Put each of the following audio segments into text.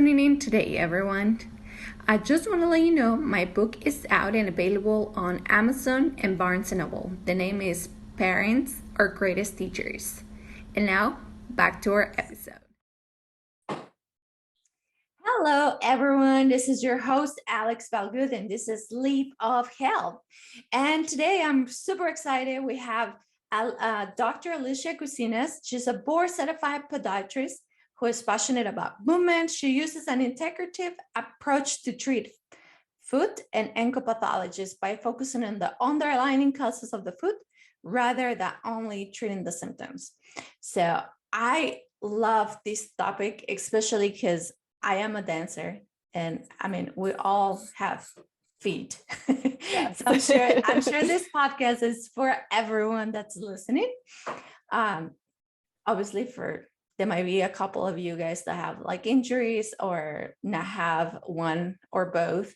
tuning in today, everyone. I just want to let you know my book is out and available on Amazon and Barnes & Noble. The name is Parents, Our Greatest Teachers. And now, back to our episode. Hello, everyone. This is your host, Alex Valguth, and this is Leap of Health. And today I'm super excited. We have Dr. Alissa Kuizinas. She's a board-certified podiatrist who is passionate about movement. She uses an integrative approach to treat foot and ankle pathologies by focusing on the underlying causes of the foot rather than only treating the symptoms. So I love this topic, especially because I am a dancer, and I mean, we all have feet. Yes. So I'm sure this podcast is for everyone that's listening. Obviously, there might be a couple of you guys that have like injuries or not have one or both,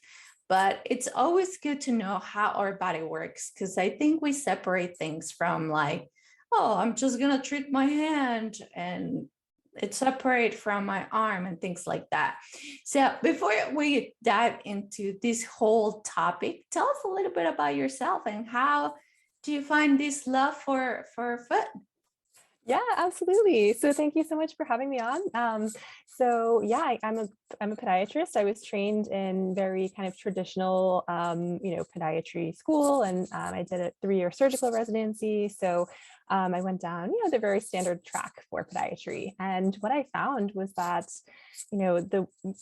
but it's always good to know how our body works, because I think we separate things from like, oh, I'm just gonna treat my hand and it's separate from my arm and things like that. So before we dive into this whole topic, tell us a little bit about yourself and how do you find this love for foot? Yeah, absolutely. So thank you so much for having me on. I'm a podiatrist. I was trained in very kind of traditional, podiatry school, and I did a 3-year surgical residency. So I went down, the very standard track for podiatry. And what I found was that,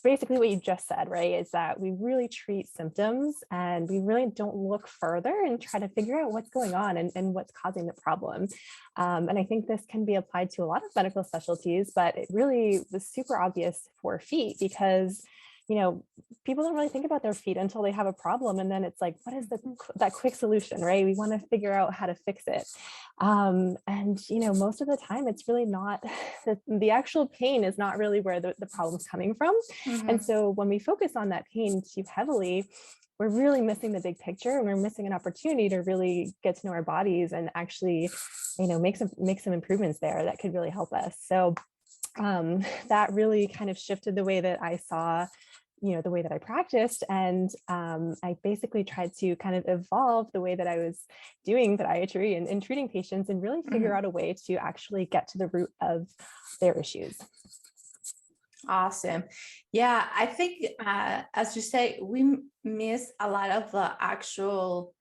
basically what you just said, right, is that we really treat symptoms and we really don't look further and try to figure out what's going on and what's causing the problem. And I think this can be applied to a lot of medical specialties, but it really was super obvious for feet because, people don't really think about their feet until they have a problem. And then it's like, what is that quick solution, right? We want to figure out how to fix it. Most of the time it's really not, the actual pain is not really where the problem's coming from. Mm-hmm. And so when we focus on that pain too heavily, we're really missing the big picture, and we're missing an opportunity to really get to know our bodies and actually, make some improvements there that could really help us. So that really kind of shifted the way that I saw, the way that I practiced. And I basically tried to kind of evolve the way that I was doing podiatry and treating patients and really figure out a way to actually get to the root of their issues. Awesome. Yeah, I think, as you say, we miss a lot of the actual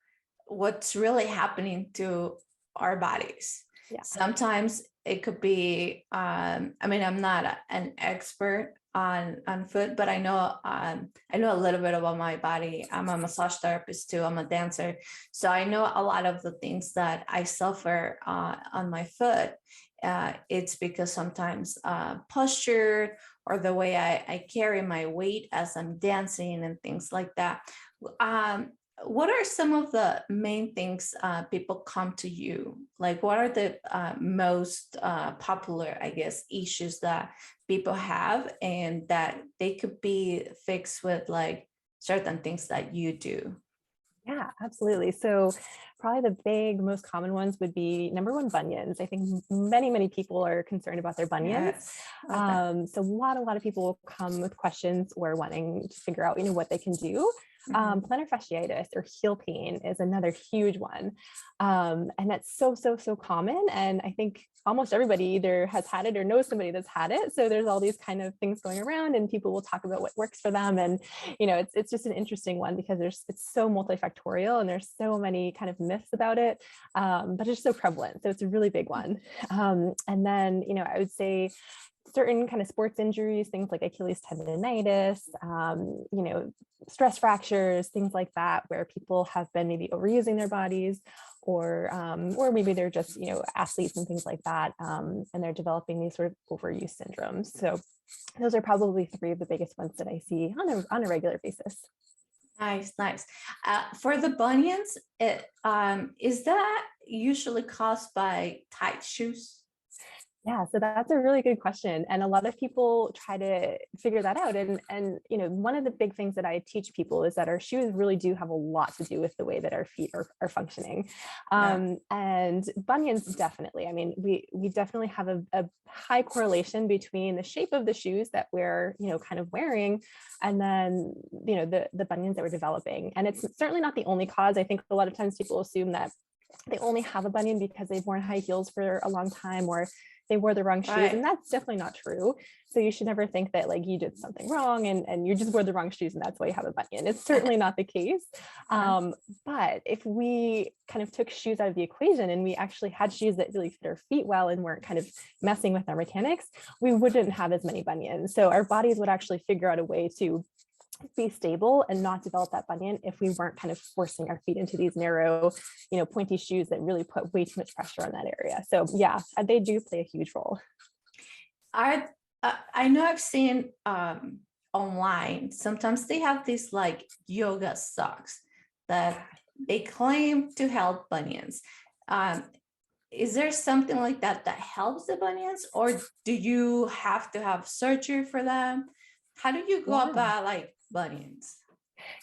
what's really happening to our bodies. Yeah. Sometimes it could be, I'm not an expert on foot, but I know a little bit about my body. I'm a massage therapist too. I'm a dancer. So I know a lot of the things that I suffer on my foot. It's because sometimes posture or the way I carry my weight as I'm dancing and things like that. What are some of the main things people come to you? Like, what are the most popular, I guess, issues that people have and that they could be fixed with like certain things that you do? Yeah, absolutely. So probably the big, most common ones would be number one, bunions. I think many people are concerned about their bunions. Yes. Okay. So a lot of people will come with questions or wanting to figure out, what they can do. Plantar fasciitis or heel pain is another huge one. And that's so common. And I think almost everybody either has had it or knows somebody that's had it. So there's all these kind of things going around and people will talk about what works for them. And, it's just an interesting one because it's so multifactorial and there's so many kind of myths about it, but it's so prevalent. So it's a really big one. And then, I would say certain kind of sports injuries, things like Achilles tendonitis, stress fractures, things like that, where people have been maybe overusing their bodies or maybe they're just, athletes and things like that. And they're developing these sort of overuse syndromes. So those are probably 3 of the biggest ones that I see on a regular basis. Nice. For the bunions, is that usually caused by tight shoes? Yeah, so that's a really good question. And a lot of people try to figure that out. And one of the big things that I teach people is that our shoes really do have a lot to do with the way that our feet are functioning. Yeah. And bunions, definitely. I mean, we definitely have a high correlation between the shape of the shoes that we're, kind of wearing, and then, the bunions that we're developing. And it's certainly not the only cause. I think a lot of times people assume that they only have a bunion because they've worn high heels for a long time, or they wore the wrong shoes, Right. and that's definitely not true. So you should never think that like you did something wrong and you just wore the wrong shoes and that's why you have a bunion. It's certainly not the case. But if we kind of took shoes out of the equation and we actually had shoes that really fit our feet well and weren't kind of messing with our mechanics, we wouldn't have as many bunions. So our bodies would actually figure out a way to be stable and not develop that bunion if we weren't kind of forcing our feet into these narrow, pointy shoes that really put way too much pressure on that area. So yeah, they do play a huge role. I know I've seen online, sometimes they have these like yoga socks that they claim to help bunions. Is there something like that that helps the bunions, or do you have to have surgery for them? How do you go about like bunions?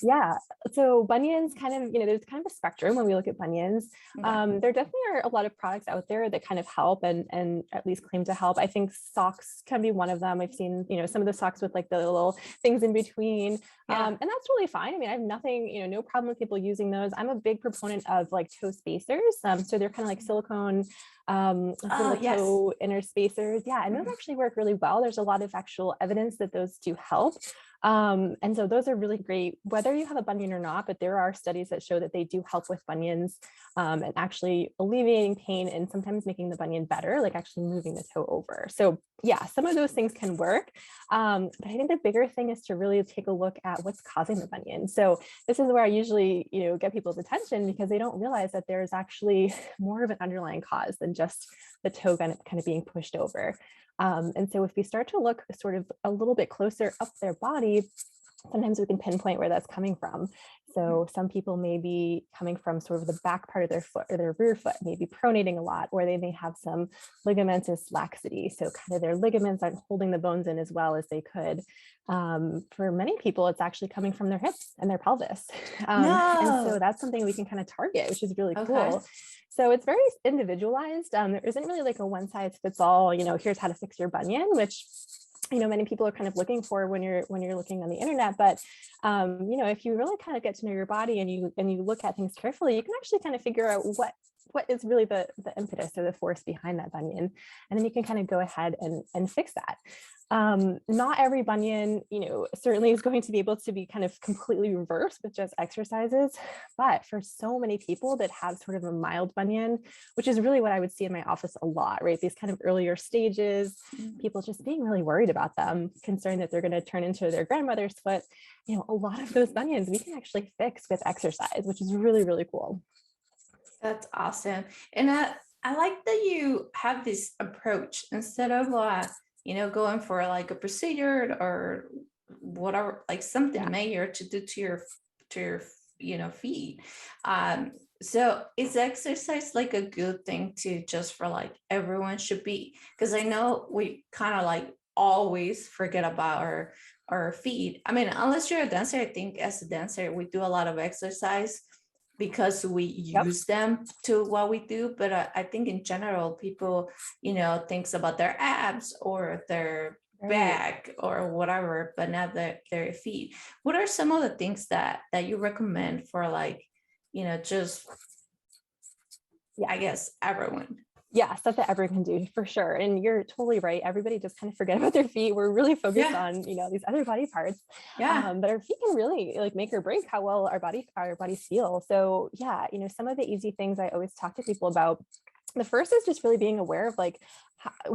Yeah. So bunions kind of, there's kind of a spectrum when we look at bunions. Okay. There definitely are a lot of products out there that kind of help and at least claim to help. I think socks can be one of them. I've seen, some of the socks with like the little things in between. Yeah. And that's really fine. I mean, I have nothing, no problem with people using those. I'm a big proponent of like toe spacers. So they're kind of like silicone little Yes. toe inner spacers. Yeah. And those actually work really well. There's a lot of actual evidence that those do help. And so those are really great, whether you have a bunion or not, but there are studies that show that they do help with bunions and actually alleviating pain and sometimes making the bunion better, like actually moving the toe over. So yeah, some of those things can work. But I think the bigger thing is to really take a look at what's causing the bunion. So this is where I usually, get people's attention because they don't realize that there's actually more of an underlying cause than just the toe kind of being pushed over. And so if we start to look sort of a little bit closer up their body, sometimes we can pinpoint where that's coming from. So some people may be coming from sort of the back part of their foot or their rear foot, maybe pronating a lot, or they may have some ligamentous laxity. So kind of their ligaments aren't holding the bones in as well as they could. For many people, it's actually coming from their hips and their pelvis. And so that's something we can kind of target, which is really cool. So it's very individualized. There isn't really like a one size fits all, here's how to fix your bunion, which many people are kind of looking for when you're looking on the internet. But if you really kind of get to know your body and you look at things carefully, you can actually kind of figure out what is really the impetus or the force behind that bunion, and then you can kind of go ahead and fix that. Not every bunion, certainly is going to be able to be kind of completely reversed with just exercises, but for so many people that have sort of a mild bunion, which is really what I would see in my office a lot, right? These kind of earlier stages, people just being really worried about them, concerned that they're going to turn into their grandmother's foot. A lot of those bunions we can actually fix with exercise, which is really, really cool. That's awesome. And I like that you have this approach instead of going for like a procedure or whatever, like something major to do to your feet. So is exercise like a good thing to just for like everyone should be? Because I know we kind of like always forget about our feet. I mean, unless you're a dancer, I think as a dancer, we do a lot of exercise because we use them to what we do. But I think in general, people, thinks about their abs or their back or whatever, but not their feet. What are some of the things that you recommend for like, just, I guess, everyone? Yeah, stuff that everyone can do for sure. And you're totally right. Everybody just kind of forget about their feet. We're really focused on, these other body parts. But our feet can really like make or break how well our bodies feel. So yeah, some of the easy things I always talk to people about. The first is just really being aware of like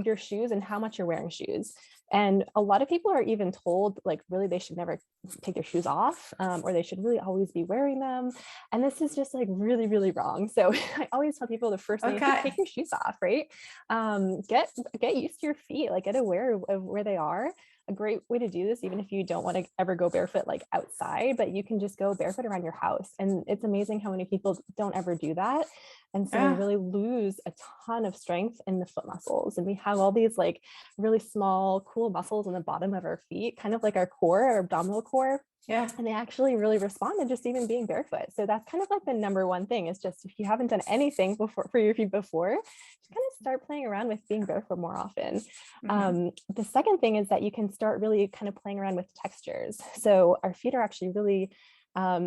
your shoes and how much you're wearing shoes. And a lot of people are even told like really they should never take their shoes off or they should really always be wearing them. And this is just like really, really wrong. So I always tell people the first thing is take your shoes off, right? Get used to your feet, like get aware of where they are. a great way to do this, even if you don't want to ever go barefoot like outside, but you can just go barefoot around your house. And it's amazing how many people don't ever do that. And so they Yeah. really lose a ton of strength in the foot muscles. And we have all these like really small, cool muscles on the bottom of our feet, kind of like our core, our abdominal core. Yeah. And they actually really respond to just even being barefoot. So that's kind of like the number one thing, is just, if you haven't done anything before for your feet before, just kind of start playing around with being barefoot more often. The second thing is that you can start really kind of playing around with textures. So our feet are actually really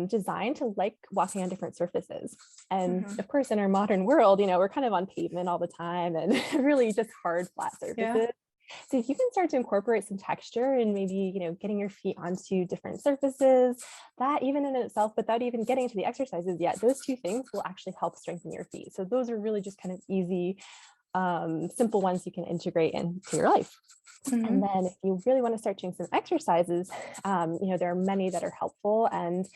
designed to like walking on different surfaces. And of course, in our modern world, we're kind of on pavement all the time and really just hard, flat surfaces. Yeah. So if you can start to incorporate some texture and maybe, getting your feet onto different surfaces, that even in itself, without even getting to the exercises yet, those two things will actually help strengthen your feet. So those are really just kind of easy, simple ones you can integrate into your life. And then if you really want to start doing some exercises, there are many that are helpful. And,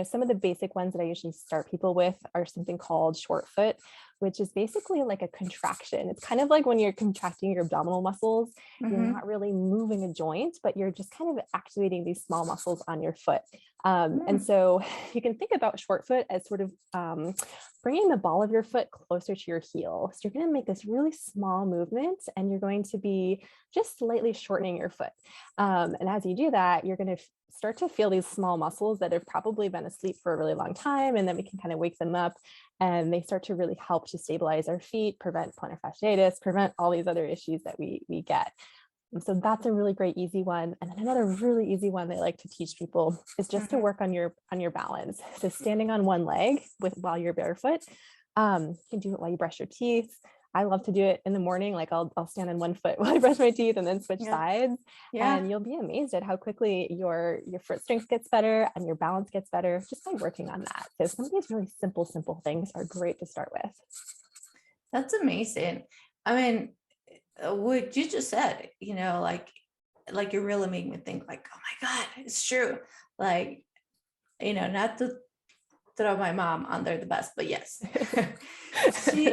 some of the basic ones that I usually start people with are something called short foot, which is basically like a contraction. It's kind of like when you're contracting your abdominal muscles, you're not really moving a joint, but you're just kind of activating these small muscles on your foot. And so you can think about short foot as sort of bringing the ball of your foot closer to your heel. So you're going to make this really small movement, and you're going to be just slightly shortening your foot. And as you do that, you're going to start to feel these small muscles that have probably been asleep for a really long time, and then we can kind of wake them up, and they start to really help to stabilize our feet, prevent plantar fasciitis, prevent all these other issues that we get. And so that's a really great easy one. And then another really easy one that I like to teach people is just to work on your balance. So standing on one leg while you're barefoot. You can do it while you brush your teeth. I love to do it in the morning. Like I'll stand on one foot while I brush my teeth and then switch sides. And you'll be amazed at how quickly your foot strength gets better and your balance gets better just by working on that. So some of these really simple things are great to start with. That's amazing. I mean, what you just said, like you really make me think like, oh my God, it's true. Like, not to throw my mom under the bus, but yes, she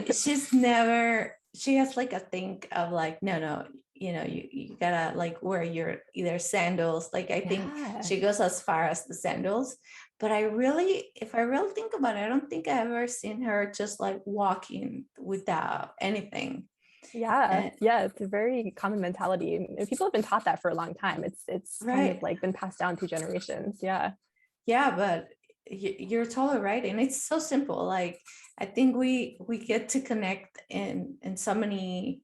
has like a think of like, no, you gotta like wear your either sandals. Like I think she goes as far as the sandals, but if I really think about it, I don't think I've ever seen her just like walking without anything. Yeah, it's a very common mentality, and people have been taught that for a long time. It's kind of like been passed down through generations. But you're totally right, and it's so simple. Like I think we get to connect in so many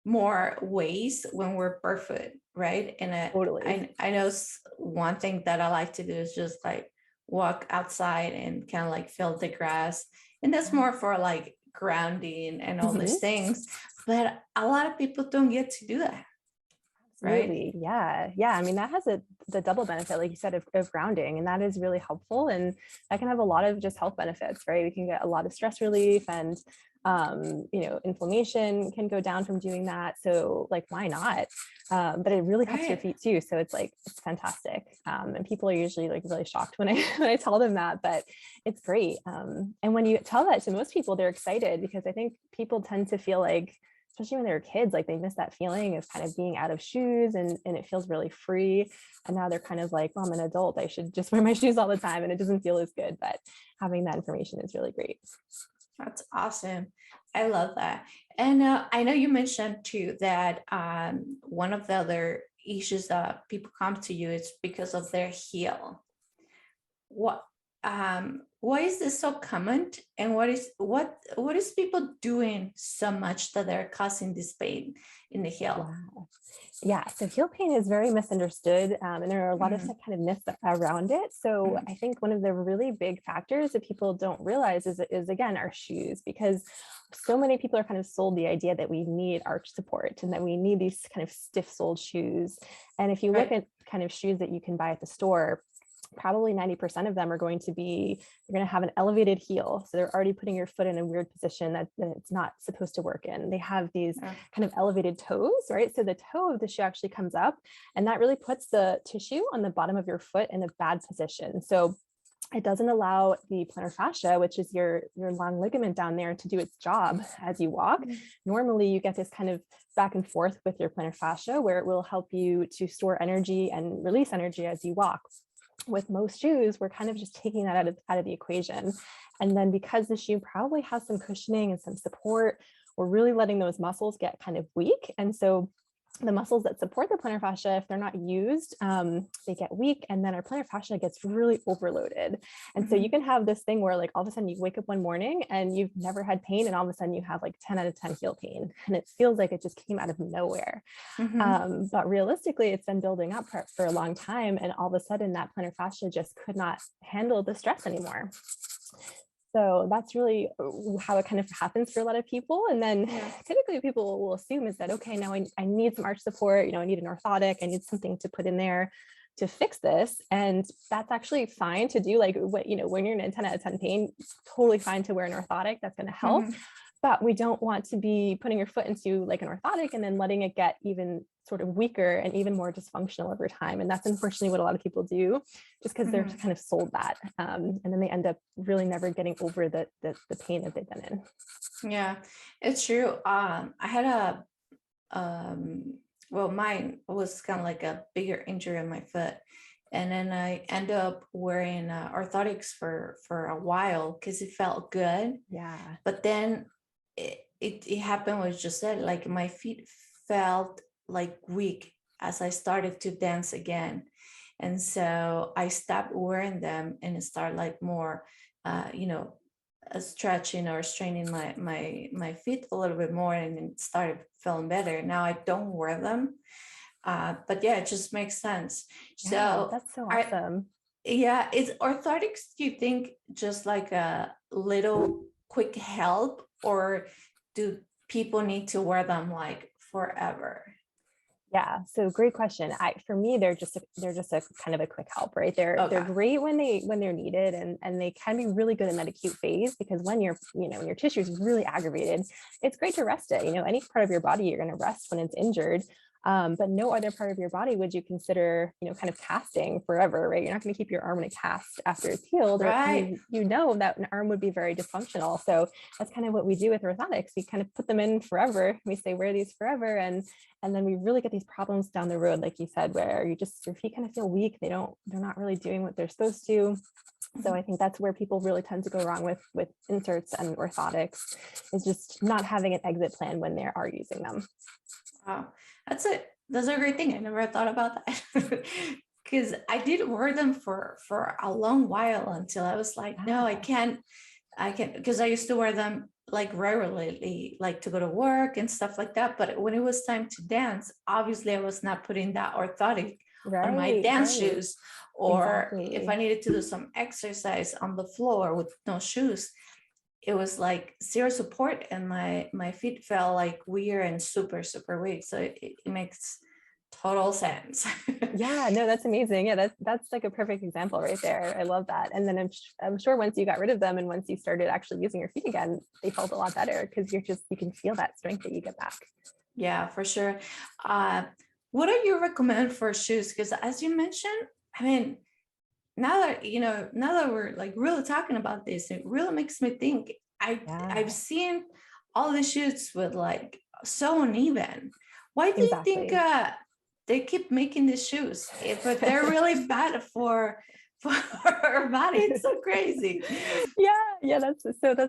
more ways when we're barefoot, right? And Totally. I know one thing that I like to do is just like walk outside and kind of like feel the grass, and that's more for like grounding and all these things, but a lot of people don't get to do that. Absolutely. Right? Yeah. I mean, that has the double benefit, like you said, of grounding, and that is really helpful. And that can have a lot of just health benefits, right? We can get a lot of stress relief, and inflammation can go down from doing that. So like, why not? But it really helps your feet too. So it's fantastic. And people are usually like really shocked when I tell them that, but it's great. And when you tell that to most people, they're excited, because I think people tend to feel like, especially when they're kids, like they miss that feeling of kind of being out of shoes, and it feels really free. And now they're kind of like, well, I'm an adult, I should just wear my shoes all the time, and it doesn't feel as good. But having that information is really great. That's awesome. I love that. And I know you mentioned too that one of the other issues that people come to you is because of their heel. Why is this so common, and what is people doing so much that they're causing this pain in the heel? Wow. Yeah, so heel pain is very misunderstood, and there are a lot of kind of myths around it. So I think one of the really big factors that people don't realize is again our shoes, because so many people are kind of sold the idea that we need arch support and that we need these kind of stiff-soled shoes. And if you look at kind of shoes that you can buy at the store, probably 90% of them are going to have an elevated heel. So they're already putting your foot in a weird position that it's not supposed to work in. They have these kind of elevated toes, right? So the toe of the shoe actually comes up, and that really puts the tissue on the bottom of your foot in a bad position. So it doesn't allow the plantar fascia, which is your long ligament down there, to do its job as you walk. Normally you get this kind of back and forth with your plantar fascia where it will help you to store energy and release energy as you walk. With most shoes, we're kind of just taking that out of the equation. And then because the shoe probably has some cushioning and some support, we're really letting those muscles get kind of weak. And so the muscles that support the plantar fascia, if they're not used, they get weak, and then our plantar fascia gets really overloaded. And so you can have this thing where like all of a sudden you wake up one morning and you've never had pain, and all of a sudden you have like 10 out of 10 heel pain, and it feels like it just came out of nowhere. But realistically, it's been building up for a long time, and all of a sudden that plantar fascia just could not handle the stress anymore. So that's really how it kind of happens for a lot of people. And then typically people will assume is that, okay, now I need some arch support, you know, I need an orthotic, I need something to put in there to fix this. And that's actually fine to do. Like what, you know, when you're in 10 out of 10 pain, it's totally fine to wear an orthotic. That's going to help. But we don't want to be putting your foot into like an orthotic and then letting it get even sort of weaker and even more dysfunctional over time. And that's unfortunately what a lot of people do, just because they're kind of sold that. And then they end up really never getting over the pain that they've been in. Yeah, it's true. I had well, mine was kind of like a bigger injury on my foot. And then I ended up wearing orthotics for a while because it felt good. Yeah. But then it happened what you just said, like my feet felt like weak as I started to dance again. And so I stopped wearing them and started like more, you know, stretching or straining my feet a little bit more, and it started feeling better. Now I don't wear them. But yeah, it just makes sense. Yeah, So that's so awesome. is orthotics, do you think, just like a little quick help, or do people need to wear them like forever? Yeah, so great question. For me, they're just a kind of a quick help, right? They're great when they're needed, and they can be really good in that acute phase, because when when your tissue is really aggravated, it's great to rest it. You know, any part of your body you're going to rest when it's injured. But no other part of your body would you consider, kind of casting forever, right? You're not going to keep your arm in a cast after it's healed, right? You know that an arm would be very dysfunctional. So that's kind of what we do with orthotics. We kind of put them in forever. We say wear these forever, and then we really get these problems down the road, like you said, where your feet kind of feel weak. They're not really doing what they're supposed to. So I think that's where people really tend to go wrong with inserts and orthotics, is just not having an exit plan when they are using them. Wow, that's a great thing. I never thought about that. Because I did wear them for a long while until I was like, no, I can't, because I used to wear them like regularly, like to go to work and stuff like that. But when it was time to dance, obviously I was not putting that orthotic on my dance shoes, or if I needed to do some exercise on the floor with no shoes, it was like zero support, and my feet felt like weird and super, super weak. So it makes total sense. Yeah, no, that's amazing. Yeah, that's like a perfect example right there. I love that. And then I'm sure once you got rid of them and once you started actually using your feet again, they felt a lot better, because you can feel that strength that you get back. Yeah, for sure. What do you recommend for shoes? Because as you mentioned, I mean, now that we're like really talking about this, it really makes me think. I've seen all the shoes with like so uneven. Why do you think they keep making these shoes but they're really bad for our body? It's so crazy. Yeah, that's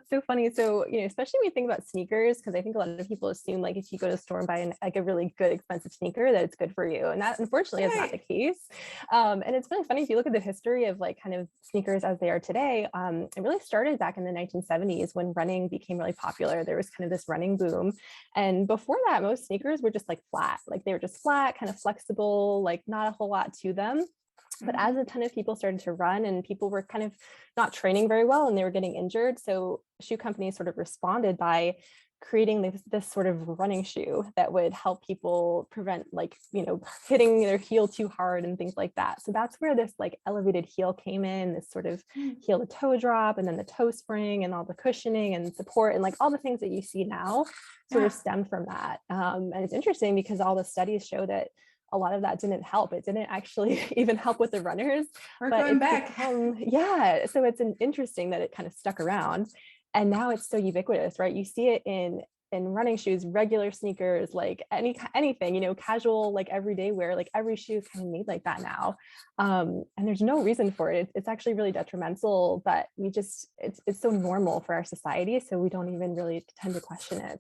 so funny. So, especially when you think about sneakers, because I think a lot of people assume like if you go to the store and buy like a really good expensive sneaker, that it's good for you. And that unfortunately is not the case. And it's really funny if you look at the history of like kind of sneakers as they are today. It really started back in the 1970s when running became really popular. There was kind of this running boom. And before that, most sneakers were just like flat, like they were just flat, kind of flexible, like not a whole lot to them. But as a ton of people started to run and people were kind of not training very well and they were getting injured, so shoe companies sort of responded by creating this sort of running shoe that would help people prevent like, hitting their heel too hard and things like that. So that's where this like elevated heel came in, this sort of heel to toe drop, and then the toe spring and all the cushioning and support and like all the things that you see now sort of stem from that. And it's interesting because all the studies show that a lot of that didn't help. It didn't actually even help with the runners. We're but going it's back. Yeah. So it's interesting that it kind of stuck around. And now it's so ubiquitous, right? You see it in running shoes, regular sneakers, like anything, you know, casual, like everyday wear, like every shoe is kind of made like that now. And there's no reason for it. It's actually really detrimental, but it's so normal for our society. So we don't even really tend to question it.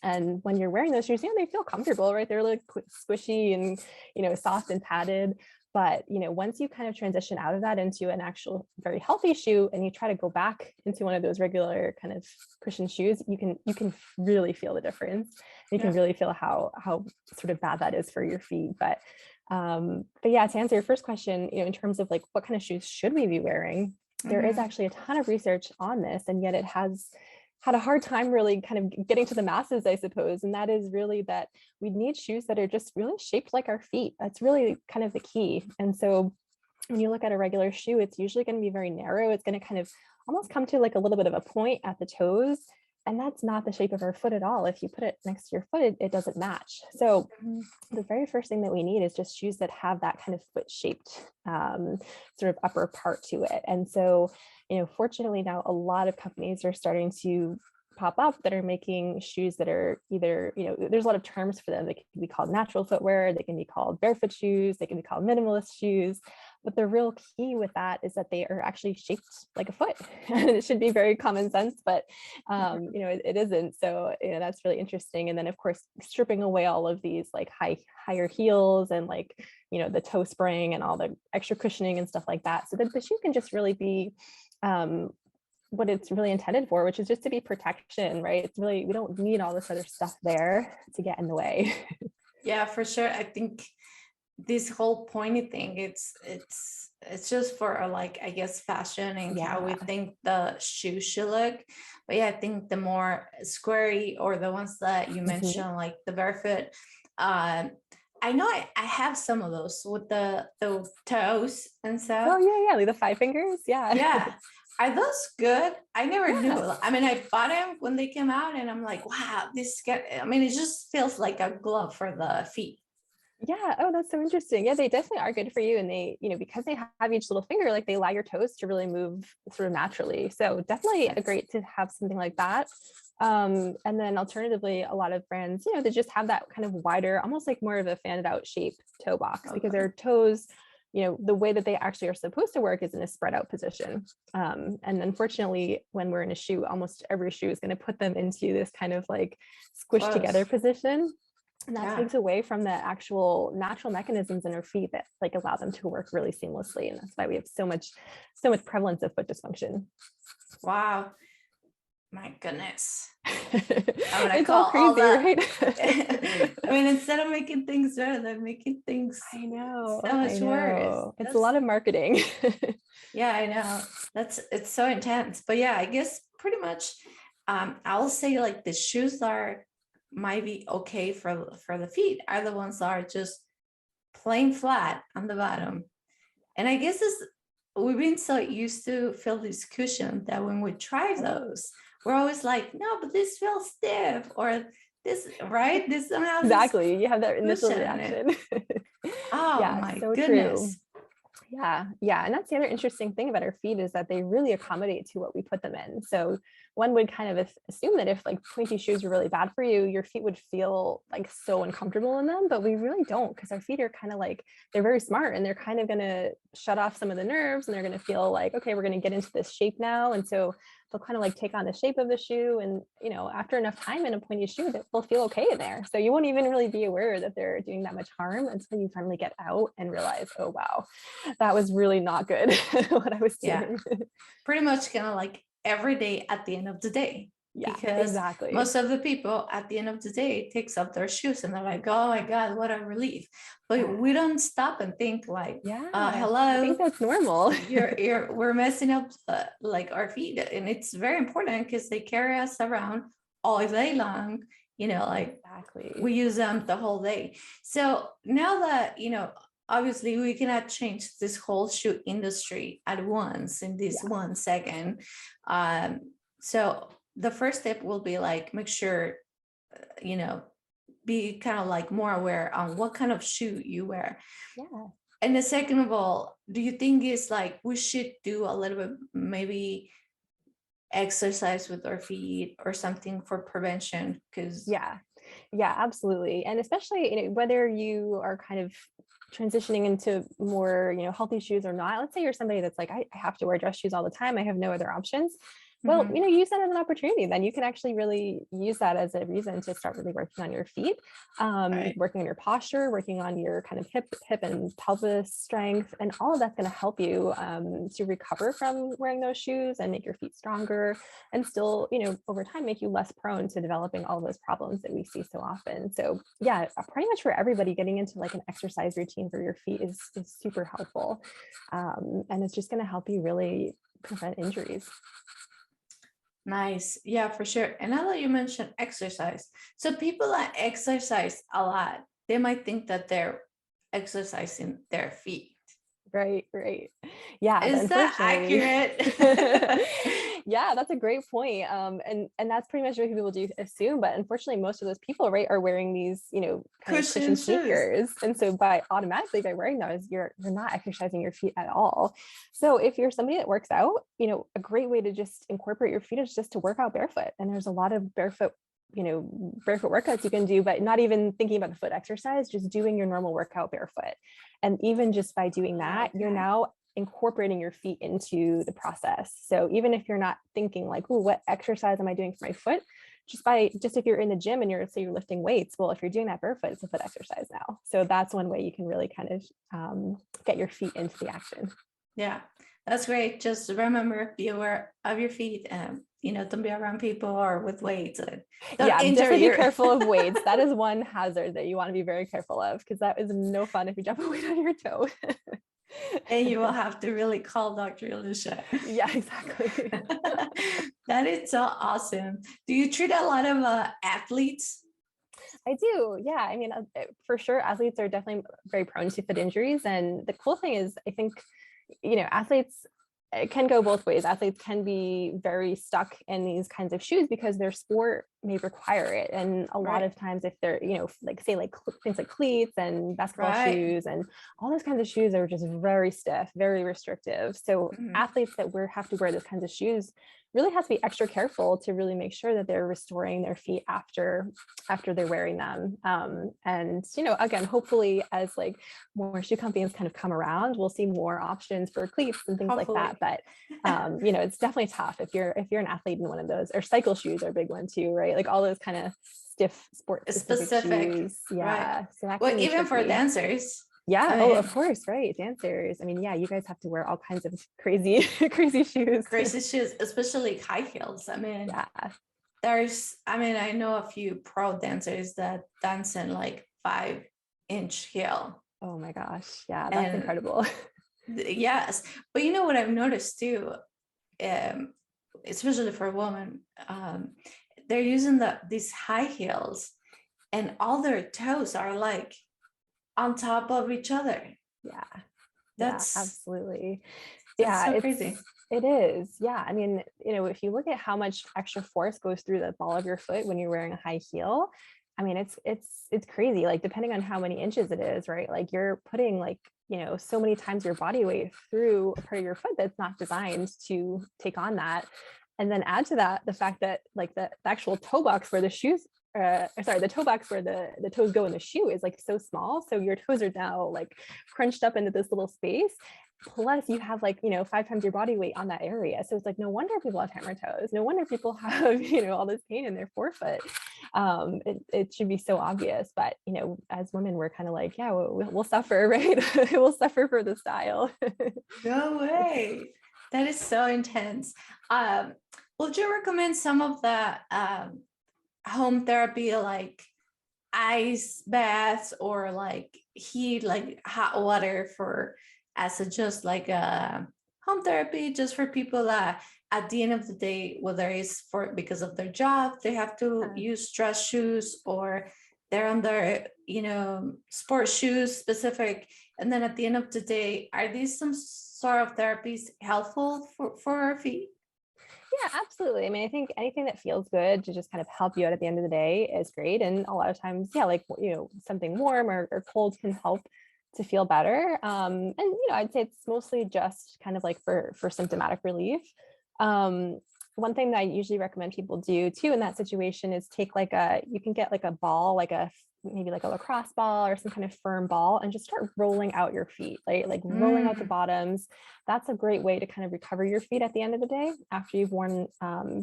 And when you're wearing those shoes, you know, they feel comfortable, right? They're like squishy and, you know, soft and padded. But, you know, once you kind of transition out of that into an actual very healthy shoe and you try to go back into one of those regular kind of cushion shoes, you can really feel the difference. You can really feel how sort of bad that is for your feet. But yeah, to answer your first question, you know, in terms of like what kind of shoes should we be wearing, there is actually a ton of research on this, and yet it has had a hard time really kind of getting to the masses, I suppose. And that is really that we need shoes that are just really shaped like our feet. That's really kind of the key. And so when you look at a regular shoe, it's usually going to be very narrow. It's going to kind of almost come to like a little bit of a point at the toes. And that's not the shape of our foot at all. If you put it next to your foot, it doesn't match. So the very first thing that we need is just shoes that have that kind of foot shaped sort of upper part to it. And so, you know, fortunately now a lot of companies are starting to pop up that are making shoes that are either, you know, there's a lot of terms for them. They can be called natural footwear, they can be called barefoot shoes, they can be called minimalist shoes. But the real key with that is that they are actually shaped like a foot. It should be very common sense, but you know, it isn't. So, you know, that's really interesting. And then of course, stripping away all of these like higher heels and like, you know, the toe spring and all the extra cushioning and stuff like that. So that the shoe can just really be what it's really intended for, which is just to be protection, right? It's really, we don't need all this other stuff there to get in the way. Yeah, for sure. I think this whole pointy thing, it's just for like, I guess, fashion and how we think the shoe should look. But yeah, I think the more squarey or the ones that you mentioned, like the barefoot, I know I have some of those with the toes and stuff. Oh yeah, like the 5 fingers. Yeah. Are those good? I never knew. I mean, I bought them when they came out and I'm like, wow, I mean, it just feels like a glove for the feet. Yeah. Oh, that's so interesting. Yeah, they definitely are good for you. And they, you know, because they have each little finger, like they allow your toes to really move sort of naturally. So definitely great to have something like that. And then alternatively, a lot of brands, you know, they just have that kind of wider, almost like more of a fanned out shape toe box, because their toes, you know, the way that they actually are supposed to work is in a spread out position. And unfortunately, when we're in a shoe, almost every shoe is going to put them into this kind of like squished together position. And that takes away from the actual natural mechanisms in our feet that like allow them to work really seamlessly. And that's why we have so much prevalence of foot dysfunction. Wow. My goodness. It's all crazy, right? I mean, instead of making things better, they're making things I know so much worse. It's a lot of marketing. Yeah, I know. It's so intense. But yeah, I guess pretty much I'll say like the shoes might be okay for the feet are the ones that are just plain flat on the bottom. And I guess we've been so used to feel this cushion that when we try those, we're always like, no, but this feels stiff, or this, right? This somehow exactly. You have that initial reaction. Oh yeah, my so goodness. True. Yeah. And that's the other interesting thing about our feet is that they really accommodate to what we put them in. So one would kind of assume that if like pointy shoes were really bad for you, your feet would feel like so uncomfortable in them, but we really don't, because our feet are kind of like, they're very smart and they're kind of going to shut off some of the nerves, and they're going to feel like, okay, we're going to get into this shape now. And so they'll kind of like take on the shape of the shoe. And, you know, after enough time in a pointy shoe, they'll feel okay in there. So you won't even really be aware that they're doing that much harm until you finally get out and realize, oh, wow, that was really not good what I was doing. Yeah. Pretty much kind of like every day at the end of the day. Yeah, because exactly. Most of the people at the end of the day takes off their shoes and they're like, oh my God, what a relief. But we don't stop and think like, hello, I think that's normal. we're messing up like our feet, and it's very important because they carry us around all day long, you know, like exactly. We use them the whole day. So now that, you know, obviously we cannot change this whole shoe industry at once in this 1 second. So the first step will be like, make sure, you know, be kind of like more aware on what kind of shoe you wear. Yeah. And the second of all, do you think it's like we should do a little bit maybe exercise with our feet or something for prevention? Because Yeah, absolutely. And especially, whether you are kind of transitioning into more, healthy shoes or not. Let's say you're somebody that's like, I have to wear dress shoes all the time. I have no other options. Well, use that as an opportunity. Then you can actually really use that as a reason to start really working on your feet, right. working on your posture, working on your kind of hip and pelvis strength, and all of that's going to help you to recover from wearing those shoes and make your feet stronger, and still, over time, make you less prone to developing all those problems that we see so often. So yeah, pretty much for everybody, getting into like an exercise routine for your feet is super helpful, and it's just going to help you really prevent injuries. Nice. Yeah, for sure. And now that you mentioned exercise, so people that exercise a lot, they might think that they're exercising their feet. Right. Yeah. Is that Unfortunately, accurate? yeah, that's a great point. And that's pretty much what people do assume. But unfortunately, most of those people, right, are wearing these, kind of Cushion cushion shoes. sneakers. And so by wearing those, you're not exercising your feet at all. So if you're somebody that works out, a great way to just incorporate your feet is just to work out barefoot. And there's a lot of barefoot workouts you can do, but not even thinking about the foot exercise, just doing your normal workout barefoot. And even just by doing that, you're now incorporating your feet into the process. So even if you're not thinking like, oh, what exercise am I doing for my foot? Just if you're in the gym and you're lifting weights, well, if you're doing that barefoot, it's a foot exercise now. So that's one way you can really kind of get your feet into the action. Yeah, that's great. Just remember, be aware of your feet, and don't be around people or with weights. Definitely be careful of weights. That is one hazard that you want to be very careful of, because that is no fun if you drop a weight on your toe. And you will have to really call Dr. Alissa. Yeah, exactly. That is so awesome. Do you treat a lot of athletes? I do. Yeah. I mean, for sure, athletes are definitely very prone to foot injuries. And the cool thing is, I think, athletes, it can go both ways. Athletes can be very stuck in these kinds of shoes because their sport may require it. And a lot of times if they're, things like cleats and basketball shoes and all those kinds of shoes are just very stiff, very restrictive. So athletes that have to wear those kinds of shoes really have to be extra careful to really make sure that they're restoring their feet after they're wearing them. And, again, hopefully as like more shoe companies kind of come around, we'll see more options for cleats and things like that. But, it's definitely tough if you're an athlete in one of those, or cycle shoes are a big one too, right? Like all those kind of stiff sport specific shoes. Yeah. Right. So that well, even for dancers. Yeah. Oh, of course. Right. Dancers. I mean, yeah, you guys have to wear all kinds of crazy shoes. Crazy shoes, especially high heels. I mean, I know a few pro dancers that dance in like 5-inch heel. Oh my gosh. Yeah. That's incredible. Yes. But you know what I've noticed too, especially for a woman, they're using these high heels and all their toes are like on top of each other. That's absolutely. That's so crazy. It is. Yeah. I mean, if you look at how much extra force goes through the ball of your foot when you're wearing a high heel, I mean, it's crazy. Like depending on how many inches it is, right? Like you're putting like, so many times your body weight through a part of your foot that's not designed to take on that. And then add to that the fact that like the actual toe box where the shoes, the toe box where the toes go in the shoe is like so small. So your toes are now like crunched up into this little space. Plus you have like, 5 times your body weight on that area. So it's like, no wonder people have hammer toes. No wonder people have, all this pain in their forefoot. It should be so obvious, but, as women, we're kind of like, yeah, we'll suffer, right? We'll suffer for the style. No way. That is so intense. Would you recommend some of the home therapy, like ice baths or like heat, like hot water as just like a home therapy, just for people that at the end of the day, whether it's because of their job, they have to use dress shoes or they're on their, sports shoes specific. And then at the end of the day, are these some sort of therapies helpful for our feet? Yeah, absolutely. I mean, I think anything that feels good to just kind of help you out at the end of the day is great. And a lot of times, yeah, like, something warm or cold can help to feel better. And, I'd say it's mostly just kind of like for symptomatic relief. Um, One thing that I usually recommend people do too in that situation is take you can get like a ball, maybe like a lacrosse ball or some kind of firm ball, and just start rolling out your feet, right? Like rolling out the bottoms. That's a great way to kind of recover your feet at the end of the day after you've worn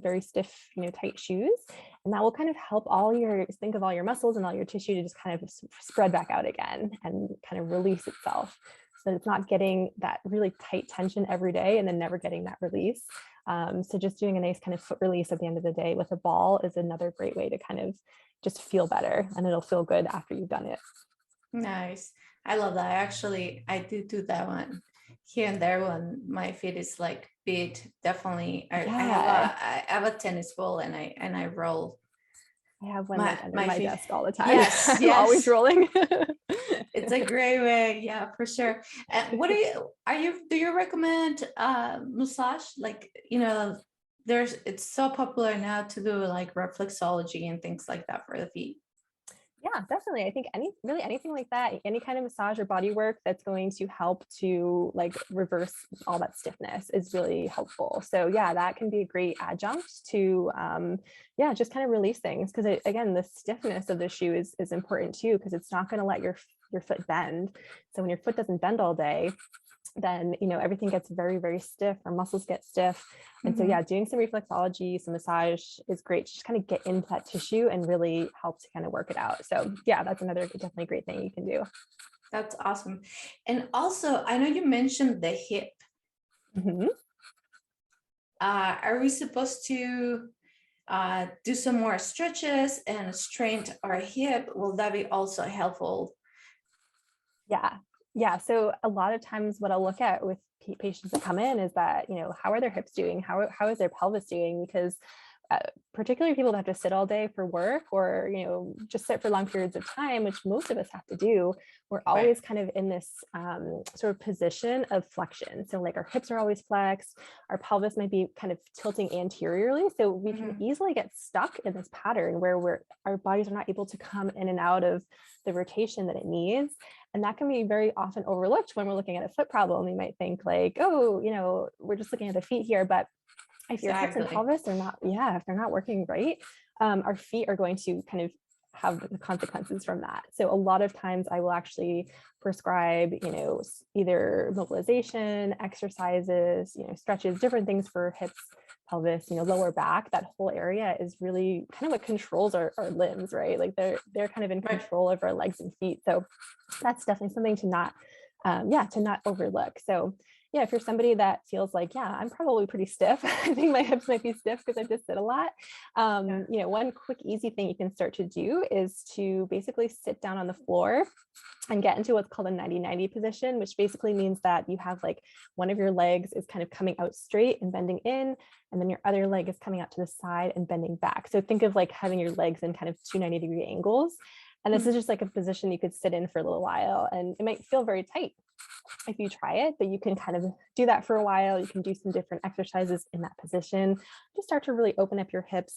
very stiff, tight shoes. And that will kind of help think of all your muscles and all your tissue to just kind of spread back out again and kind of release itself. So it's not getting that really tight tension every day and then never getting that release. So just doing a nice kind of foot release at the end of the day with a ball is another great way to kind of just feel better, and it'll feel good after you've done it. Nice. I love that. Actually, I do that one here and there when my feet is like beat. Definitely, I have a tennis ball and I roll I have one like under my feet. desk all the time. Yes, I'm always rolling. It's a great way, yeah, for sure. And what do you recommend massage? Like, it's so popular now to do like reflexology and things like that for the feet. Yeah, definitely. I think anything like that, any kind of massage or body work that's going to help to like reverse all that stiffness is really helpful. So yeah, that can be a great adjunct to just kind of release things, because again, the stiffness of the shoe is important too, because it's not going to let your foot bend. So when your foot doesn't bend all day, then everything gets very, very stiff, our muscles get stiff. And so yeah, doing some reflexology, some massage is great to just kind of get into that tissue and really help to kind of work it out. So yeah, that's another definitely great thing you can do. That's awesome. And also, I know you mentioned the hip. Are we supposed to do some more stretches and straighten our hip? Will that be also helpful? Yeah. So a lot of times what I'll look at with patients that come in is that, how are their hips doing? How is their pelvis doing? Because particularly people that have to sit all day for work, or just sit for long periods of time, which most of us have to do, we're always kind of in this sort of position of flexion. So like our hips are always flexed, our pelvis might be kind of tilting anteriorly, so we can easily get stuck in this pattern where our bodies are not able to come in and out of the rotation that it needs. And that can be very often overlooked when we're looking at a foot problem. We might think like, oh, we're just looking at the feet here, but if your hips and pelvis are not, if they're not working right, our feet are going to kind of have the consequences from that. So a lot of times I will actually prescribe, either mobilization, exercises, stretches, different things for hips, pelvis, lower back. That whole area is really kind of what controls our limbs, right? Like they're kind of in control of our legs and feet. So that's definitely something to not overlook. So yeah, if you're somebody that feels like, I'm probably pretty stiff, I think my hips might be stiff because I just sit a lot. One quick, easy thing you can start to do is to basically sit down on the floor and get into what's called a 90-90 position, which basically means that you have like one of your legs is kind of coming out straight and bending in, and then your other leg is coming out to the side and bending back. So think of like having your legs in kind of 290-degree angles. And this is just like a position you could sit in for a little while, and it might feel very tight if you try it, but you can kind of do that for a while. You can do some different exercises in that position to start to really open up your hips,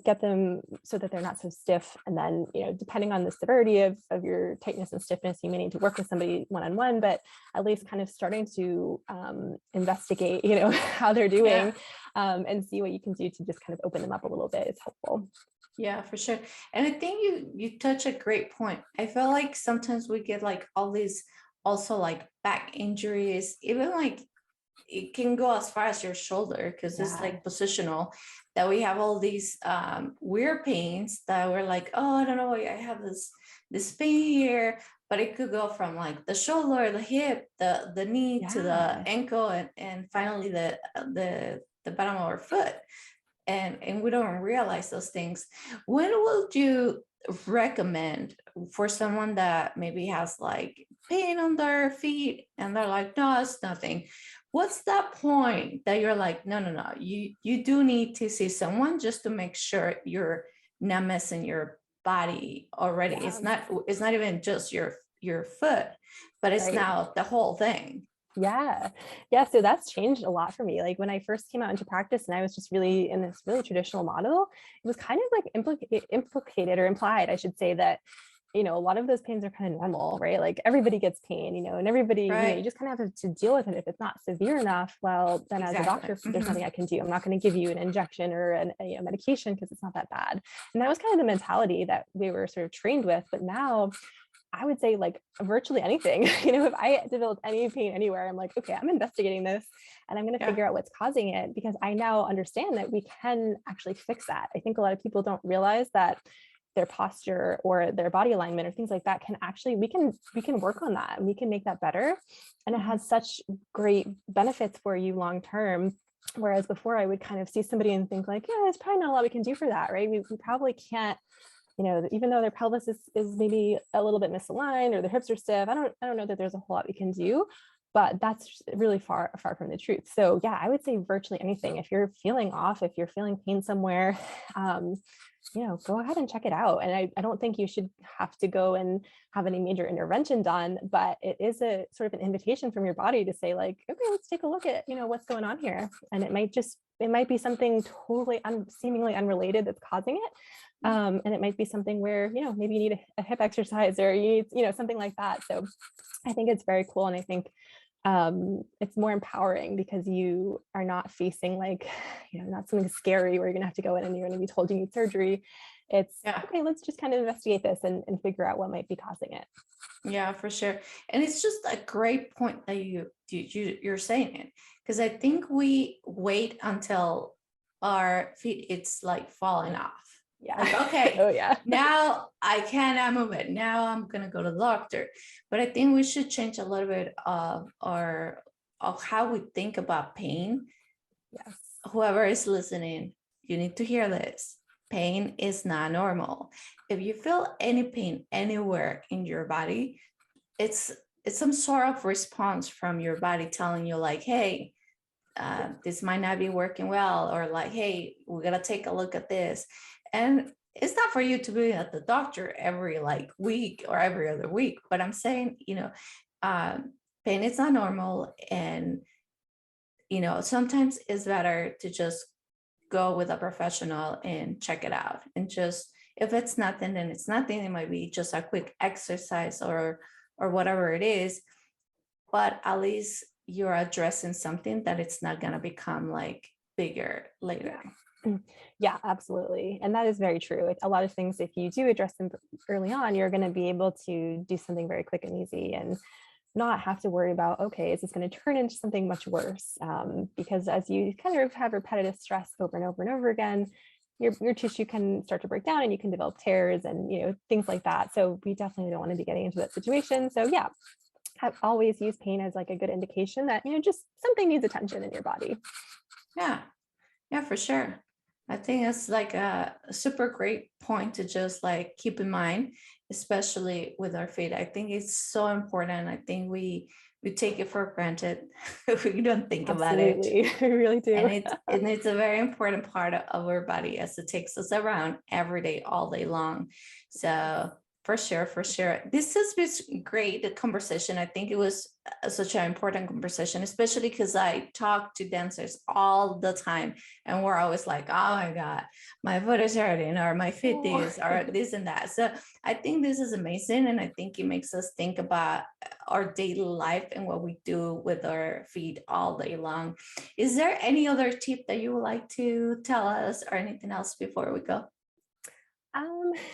get them so that they're not so stiff. And then, depending on the severity of your tightness and stiffness, you may need to work with somebody one-on-one, but at least kind of starting to investigate, how they're doing and see what you can do to just kind of open them up a little bit is helpful. Yeah, for sure. And I think you touch a great point. I feel like sometimes we get like all these also like back injuries, even like it can go as far as your shoulder, because it's like positional, that we have all these weird pains that we're like, oh, I don't know, I have this pain here, but it could go from like the shoulder, the hip, the knee to the ankle, and finally the bottom of our foot. And we don't realize those things. When would you recommend for someone that maybe has like pain on their feet and they're like, no, it's nothing? What's that point that you're like, no, you do need to see someone just to make sure you're not messing your body already? It's not even just your foot, but it's now the whole thing. Yeah. Yeah. So that's changed a lot for me. Like when I first came out into practice and I was just really in this really traditional model, it was kind of like implicated or implied, I should say, that, a lot of those pains are kind of normal, right? Like everybody gets pain, and everybody, you Right. just kind of have to deal with it. If it's not severe enough, well, then as a Exactly. doctor, there's nothing I can do. I'm not going to give you an injection or a medication because it's not that bad. And that was kind of the mentality that we were sort of trained with. But now I would say like virtually anything, if I develop any pain anywhere, I'm like, okay, I'm investigating this and I'm going to Yeah. figure out what's causing it, because I now understand that we can actually fix that. I think a lot of people don't realize that their posture or their body alignment or things like that can actually, we can work on that and we can make that better. And it has such great benefits for you long term. Whereas before I would kind of see somebody and think like, yeah, there's probably not a lot we can do for that, right? We probably can't, even though their pelvis is maybe a little bit misaligned or their hips are stiff, I don't know that there's a whole lot we can do, but that's really far from the truth. So yeah, I would say virtually anything. If you're feeling off, if you're feeling pain somewhere, go ahead and check it out. And I don't think you should have to go and have any major intervention done, but it is a sort of an invitation from your body to say like, okay, let's take a look at, what's going on here. And it might be something totally seemingly unrelated that's causing it. And it might be something where, maybe you need a hip exercise or you need, something like that. So I think it's very cool. And I think it's more empowering because you are not facing like, not something scary where you're gonna have to go in and you're gonna be told you need surgery. It's okay, let's just kind of investigate this and figure out what might be causing it. Yeah, for sure. And it's just a great point that you're saying it, because I think we wait until our feet it's like falling off. Yeah. Like, okay, Oh yeah. now I cannot move it. Now I'm gonna go to the doctor. But I think we should change a little bit of how we think about pain. Yes. Whoever is listening, you need to hear this. Pain is not normal. If you feel any pain anywhere in your body, it's some sort of response from your body telling you like, hey, this might not be working well, or like, hey, we're gonna take a look at this. And it's not for you to be at the doctor every like week or every other week, but I'm saying, pain is not normal. And, sometimes it's better to just go with a professional and check it out. And just, if it's nothing, then it's nothing. It might be just a quick exercise or whatever it is. But at least you're addressing something that it's not going to become like bigger later. Yeah, absolutely. And that is very true. A lot of things, if you do address them early on, you're going to be able to do something very quick and easy and not have to worry about, okay, is this going to turn into something much worse? Because as you kind of have repetitive stress over and over and over again, your tissue can start to break down and you can develop tears and, things like that. So we definitely don't want to be getting into that situation. So yeah, I've always used pain as like a good indication that, just something needs attention in your body. Yeah, for sure. I think it's like a super great point to just like keep in mind, especially with our feet. I think it's so important. I think we take it for granted. We don't think about it. Absolutely, we really do. And it's a very important part of our body as it takes us around every day, all day long. So for sure. This has been great, the conversation. I think it was such an important conversation, especially because I talk to dancers all the time and we're always like, oh my God, my foot is hurting or my feet is or this and that. So I think this is amazing. And I think it makes us think about our daily life and what we do with our feet all day long. Is there any other tip that you would like to tell us or anything else before we go?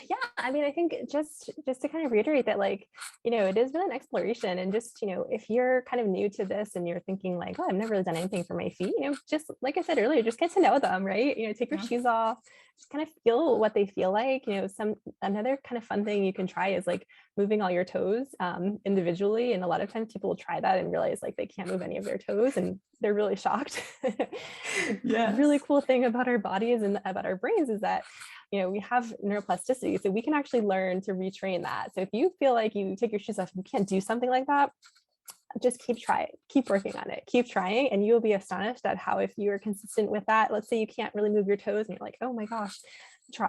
Yeah, I mean, I think just to kind of reiterate that, like, it is really an exploration. And just, if you're kind of new to this and you're thinking like, oh, I've never really done anything for my feet, just like I said earlier, just get to know them, right? Take your shoes off, just kind of feel what they feel like. Another kind of fun thing you can try is like moving all your toes individually. And a lot of times people will try that and realize like they can't move any of their toes and they're really shocked. Yeah. Really cool thing about our bodies and about our brains is that we have neuroplasticity, so we can actually learn to retrain that. So if you feel like you take your shoes off, you can't do something like that, just keep working on it, keep trying, and you'll be astonished at how, if you are consistent with that, let's say you can't really move your toes and you're like, oh my gosh,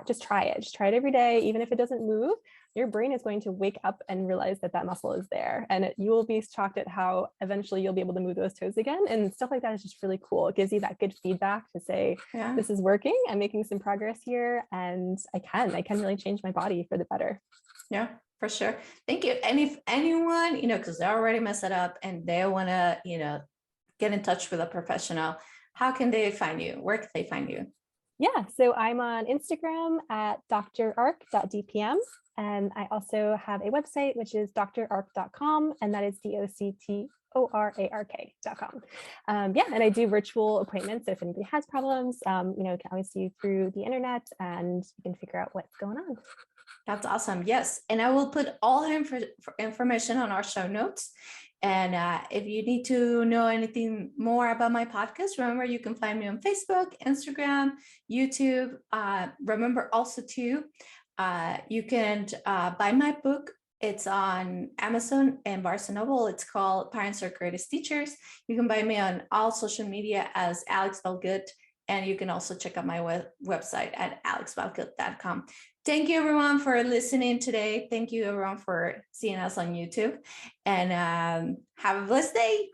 just try it. Just try it every day. Even if it doesn't move, your brain is going to wake up and realize that that muscle is there. And you will be shocked at how eventually you'll be able to move those toes again. And stuff like that is just really cool. It gives you that good feedback to say, this is working. I'm making some progress here, and I can really change my body for the better. Yeah, for sure. Thank you. And if anyone, because they already messed it up and they want to, get in touch with a professional, how can they find you? Where can they find you? Yeah, so I'm on Instagram at drark.dpm. And I also have a website, which is drark.com, and that is doctorark.com. And I do virtual appointments. So if anybody has problems, you can always see through the internet and you can figure out what's going on. That's awesome. Yes. And I will put all the information on our show notes. And if you need to know anything more about my podcast, remember you can find me on Facebook, Instagram, YouTube. Remember also too, you can buy my book. It's on Amazon and Barnes & Noble. It's called Parents Are Greatest Teachers. You can buy me on all social media as Alex Valgood. And you can also check out my website at alexvalgood.com. Thank you everyone for listening today. Thank you everyone for seeing us on YouTube, and have a blessed day.